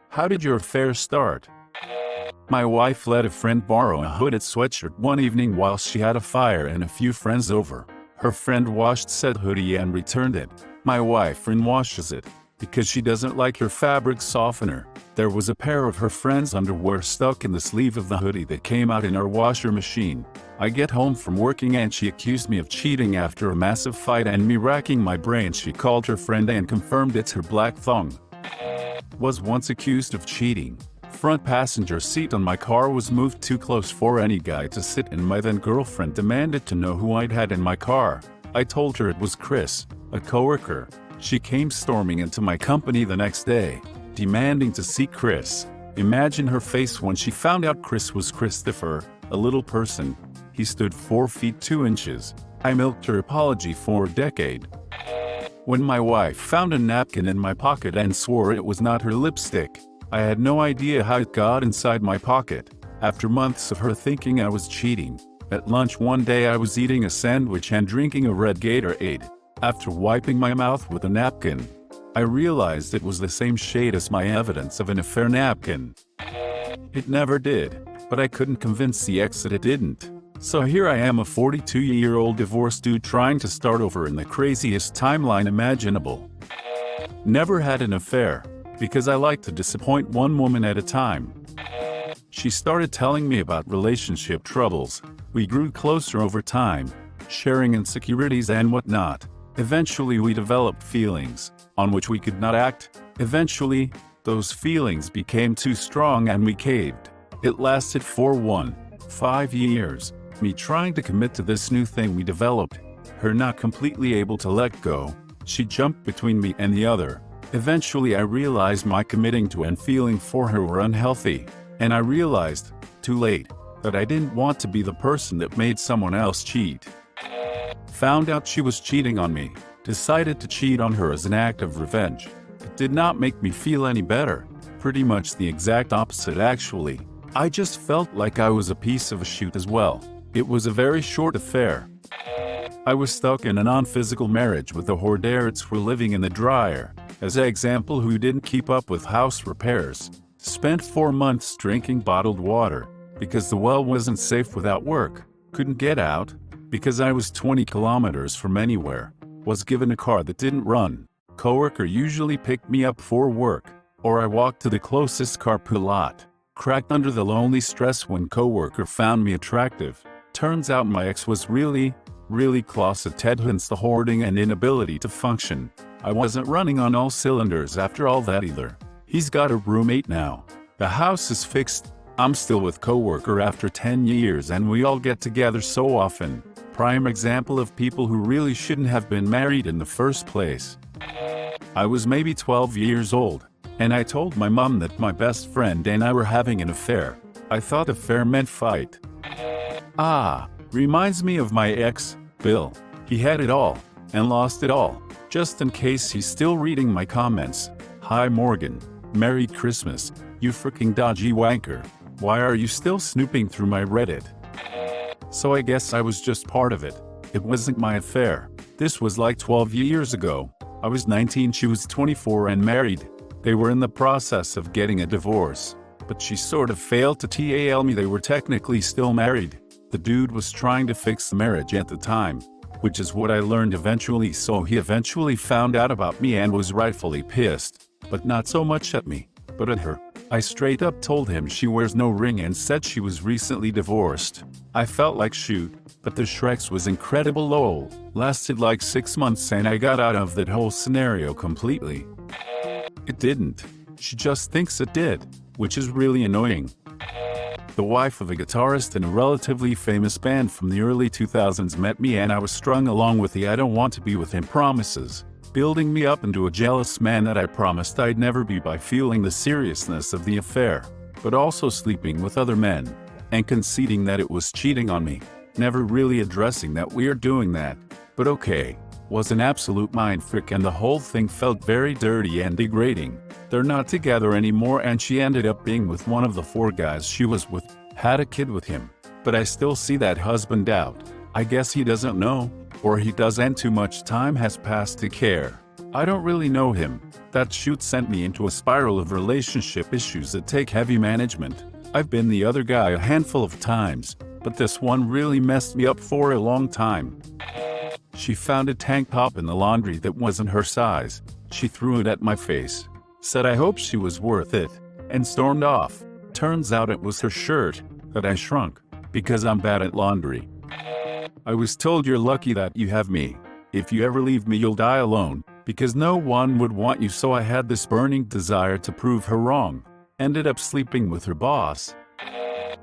How did your affair start? My wife let a friend borrow a hooded sweatshirt one evening while she had a fire and a few friends over. Her friend washed said hoodie and returned it. My wife washes it because she doesn't like her fabric softener. There was a pair of her friend's underwear stuck in the sleeve of the hoodie that came out in our washer machine. I get home from working and she accused me of cheating after a massive fight, and me racking my brain, she called her friend and confirmed it's her black thong. Was once accused of cheating. Front passenger seat on my car was moved too close for any guy to sit in. My then girlfriend demanded to know who I'd had in my car. I told her it was Chris, a coworker. She came storming into my company the next day, demanding to see Chris. Imagine her face when she found out Chris was Christopher, a little person. He stood 4 feet 2 inches. I milked her apology for a decade. When my wife found a napkin in my pocket and swore it was not her lipstick, I had no idea how it got inside my pocket. After months of her thinking I was cheating, at lunch one day I was eating a sandwich and drinking a red Gatorade. After wiping my mouth with a napkin, I realized it was the same shade as my evidence of an affair napkin. It never did, but I couldn't convince the ex that it didn't. So here I am, a 42-year-old divorced dude trying to start over in the craziest timeline imaginable. Never had an affair, because I like to disappoint one woman at a time. She started telling me about relationship troubles. We grew closer over time, sharing insecurities and whatnot. Eventually we developed feelings, on which we could not act. Eventually, those feelings became too strong and we caved. It lasted for 5 years. Me trying to commit to this new thing we developed, her not completely able to let go. She jumped between me and the other. Eventually I realized my committing to and feeling for her were unhealthy, and I realized, too late, that I didn't want to be the person that made someone else cheat. Found out she was cheating on me, decided to cheat on her as an act of revenge. It did not make me feel any better, pretty much the exact opposite actually. I just felt like I was a piece of a shoot as well. It was a very short affair. I was stuck in a non-physical marriage with the hors were living in the dryer, as an example, who didn't keep up with house repairs. Spent 4 months drinking bottled water, because the well wasn't safe without work. Couldn't get out, because I was 20 kilometers from anywhere. Was given a car that didn't run. Coworker usually picked me up for work, or I walked to the closest carpool lot. Cracked under the lonely stress when coworker found me attractive. Turns out my ex was really closeted, hence the hoarding and inability to function. I wasn't running on all cylinders after all that either. He's got a roommate now. The house is fixed. I'm still with coworker after 10 years and we all get together so often. Prime example of people who really shouldn't have been married in the first place. I was maybe 12 years old, and I told my mom that my best friend and I were having an affair. I thought affair meant fight. Reminds me of my ex, Bill. He had it all, and lost it all. Just in case he's still reading my comments. Hi Morgan. Merry Christmas, you freaking dodgy wanker. Why are you still snooping through my Reddit? So I guess I was just part of it. It wasn't my affair. This was like 12 years ago. I was 19, she was 24 and married. They were in the process of getting a divorce, but she sort of failed to tell me they were technically still married. The dude was trying to fix the marriage at the time, which is what I learned eventually, so he eventually found out about me and was rightfully pissed, but not so much at me, but at her. I straight up told him she wears no ring and said she was recently divorced. I felt like shoot, but the Shreks was incredible lol. Lasted like 6 months and I got out of that whole scenario completely. It didn't. She just thinks it did, which is really annoying. The wife of a guitarist in a relatively famous band from the early 2000s met me and I was strung along with the I don't want to be with him promises, building me up into a jealous man that I promised I'd never be by feeling the seriousness of the affair, but also sleeping with other men, and conceding that it was cheating on me, never really addressing that we're doing that, but okay. Was an absolute mind freak and the whole thing felt very dirty and degrading. They're not together anymore and she ended up being with one of the 4 guys she was with, had a kid with him. But I still see that husband out. I guess he doesn't know, or he does and too much time has passed to care. I don't really know him. That shoot sent me into a spiral of relationship issues that take heavy management. I've been the other guy a handful of times, but this one really messed me up for a long time. She found a tank top in the laundry that wasn't her size. She threw it at my face, said I hoped she was worth it, and stormed off. Turns out it was her shirt that I shrunk because I'm bad at laundry. I was told you're lucky that you have me. If you ever leave me, you'll die alone, because no one would want you, so I had this burning desire to prove her wrong. Ended up sleeping with her boss.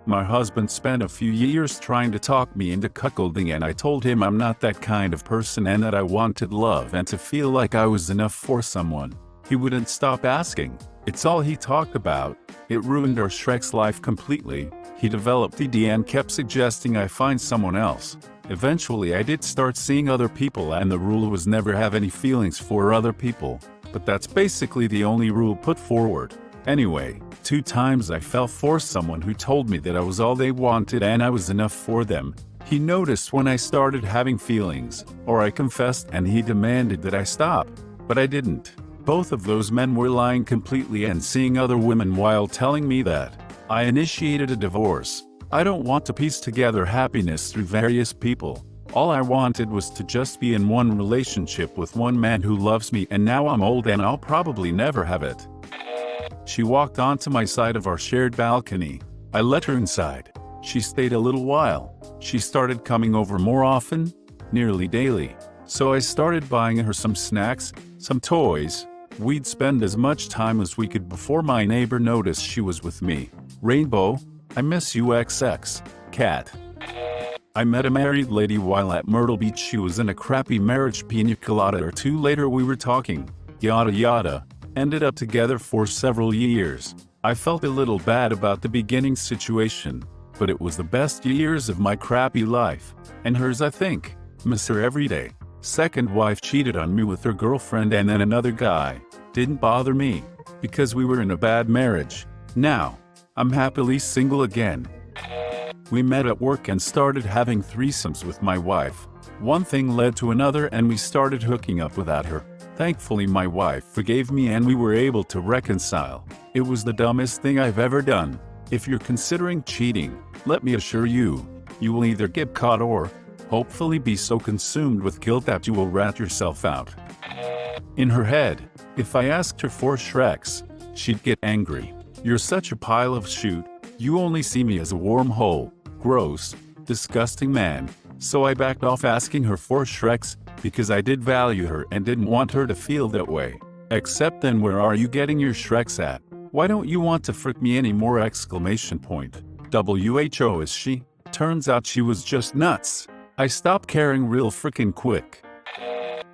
My husband spent a few years trying to talk me into cuckolding, and I told him I'm not that kind of person and that I wanted love and to feel like I was enough for someone. He wouldn't stop asking. It's all he talked about. It ruined our Shrek's life completely. He developed ED and kept suggesting I find someone else. Eventually I did start seeing other people, and the rule was never have any feelings for other people. But that's basically the only rule put forward. Anyway, 2 times I fell for someone who told me that I was all they wanted and I was enough for them. He noticed when I started having feelings, or I confessed, and he demanded that I stop. But I didn't. Both of those men were lying completely and seeing other women while telling me that. I initiated a divorce. I don't want to piece together happiness through various people. All I wanted was to just be in one relationship with one man who loves me, and now I'm old and I'll probably never have it. She walked onto my side of our shared balcony. I let her inside. She stayed a little while. She started coming over more often, nearly daily. So I started buying her some snacks, some toys. We'd spend as much time as we could before my neighbor noticed she was with me. Rainbow, I miss you XX, cat. I met a married lady while at Myrtle Beach. She was in a crappy marriage. Pina colada or 2 later we were talking. Yada yada. Ended up together for several years. I felt a little bad about the beginning situation, but it was the best years of my crappy life. And hers, I think. Miss her every day. Second wife cheated on me with her girlfriend and then another guy. Didn't bother me, because we were in a bad marriage. Now, I'm happily single again. We met at work and started having threesomes with my wife. One thing led to another and we started hooking up without her. Thankfully my wife forgave me and we were able to reconcile. It was the dumbest thing I've ever done. If you're considering cheating, let me assure you, you will either get caught or, hopefully, be so consumed with guilt that you will rat yourself out. In her head, if I asked her for Shreks, she'd get angry. You're such a pile of shoot. You only see me as a wormhole. Gross, disgusting man. So I backed off asking her for Shreks, because I did value her and didn't want her to feel that way. Except then, where are you getting your Shreks at? Why don't you want to frick me anymore? Exclamation point. WHO is she? Turns out she was just nuts. I stopped caring real frickin' quick.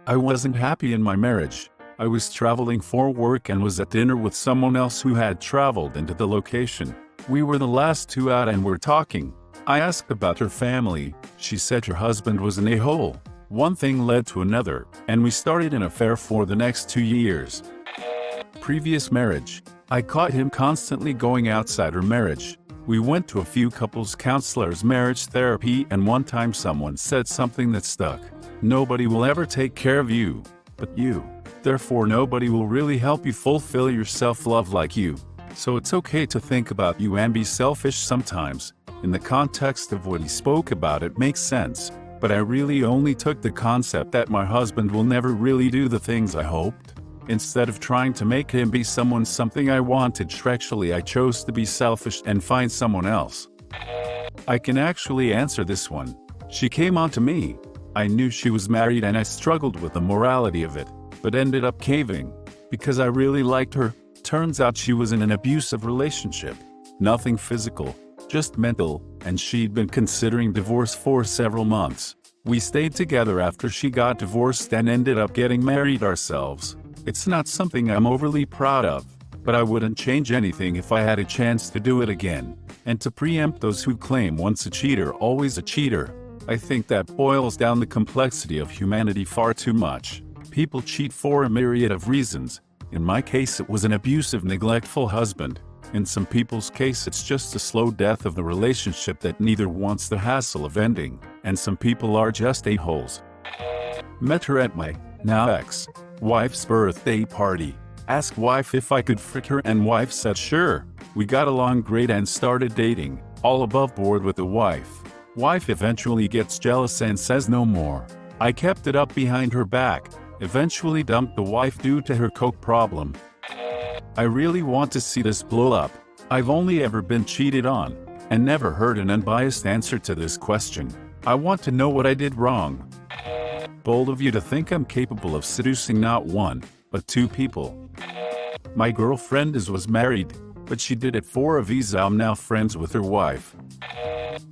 I wasn't happy in my marriage. I was traveling for work and was at dinner with someone else who had traveled into the location. We were the last 2 out and were talking. I asked about her family. She said her husband was an a-hole. One thing led to another, and we started an affair for the next 2 years. Previous marriage. I caught him constantly going outside her marriage. We went to a few couples counselors, marriage therapy, and one time someone said something that stuck. Nobody will ever take care of you, but you. Therefore nobody will really help you fulfill your self-love like you. So it's okay to think about you and be selfish sometimes. In the context of what he spoke about, it makes sense. But I really only took the concept that my husband will never really do the things I hoped. Instead of trying to make him be something I wanted, Shrexually I chose to be selfish and find someone else. I can actually answer this one. She came on to me. I knew she was married and I struggled with the morality of it, but ended up caving. Because I really liked her. Turns out she was in an abusive relationship. Nothing physical, just mental, and she'd been considering divorce for several months. We stayed together after she got divorced and ended up getting married ourselves. It's not something I'm overly proud of, but I wouldn't change anything if I had a chance to do it again. And to preempt those who claim once a cheater, always a cheater, I think that boils down the complexity of humanity far too much. People cheat for a myriad of reasons. In my case, it was an abusive, neglectful husband. In some people's case, it's just a slow death of the relationship that neither wants the hassle of ending. And some people are just a-holes. Met her at my now ex Wife's birthday party. Asked wife if I could frick her and wife said sure. We got along great and started dating, all above board with the wife. Wife eventually gets jealous and says no more. I kept it up behind her back, eventually dumped the wife due to her coke problem. I really want to see this blow up. I've only ever been cheated on, and never heard an unbiased answer to this question. I want to know what I did wrong. Bold of you to think I'm capable of seducing not one, but two people. My girlfriend was married, but she did it for a visa. I'm now friends with her wife.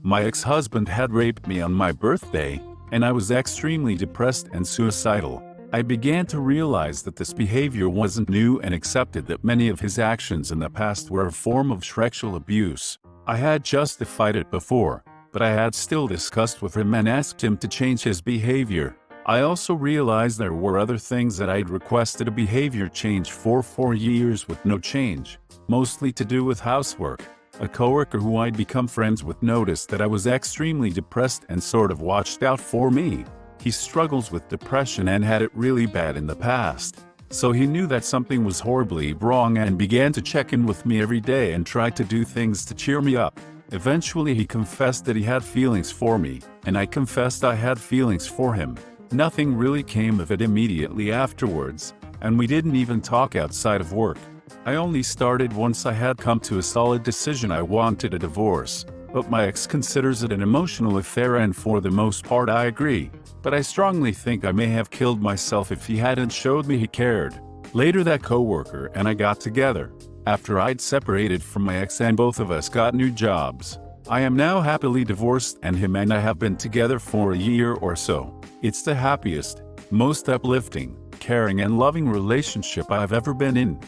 My ex-husband had raped me on my birthday, and I was extremely depressed and suicidal. I began to realize that this behavior wasn't new and accepted that many of his actions in the past were a form of sexual abuse. I had justified it before, but I had still discussed with him and asked him to change his behavior. I also realized there were other things that I'd requested a behavior change for 4 years with no change, mostly to do with housework. A coworker who I'd become friends with noticed that I was extremely depressed and sort of watched out for me. He struggles with depression and had it really bad in the past. So he knew that something was horribly wrong and began to check in with me every day and try to do things to cheer me up. Eventually he confessed that he had feelings for me, and I confessed I had feelings for him. Nothing really came of it immediately afterwards, and we didn't even talk outside of work. I only started once I had come to a solid decision I wanted a divorce, but my ex considers it an emotional affair and for the most part I agree. But I strongly think I may have killed myself if he hadn't showed me he cared. Later that coworker and I got together, after I'd separated from my ex and both of us got new jobs. I am now happily divorced and him and I have been together for a year or so. It's the happiest, most uplifting, caring and loving relationship I've ever been in.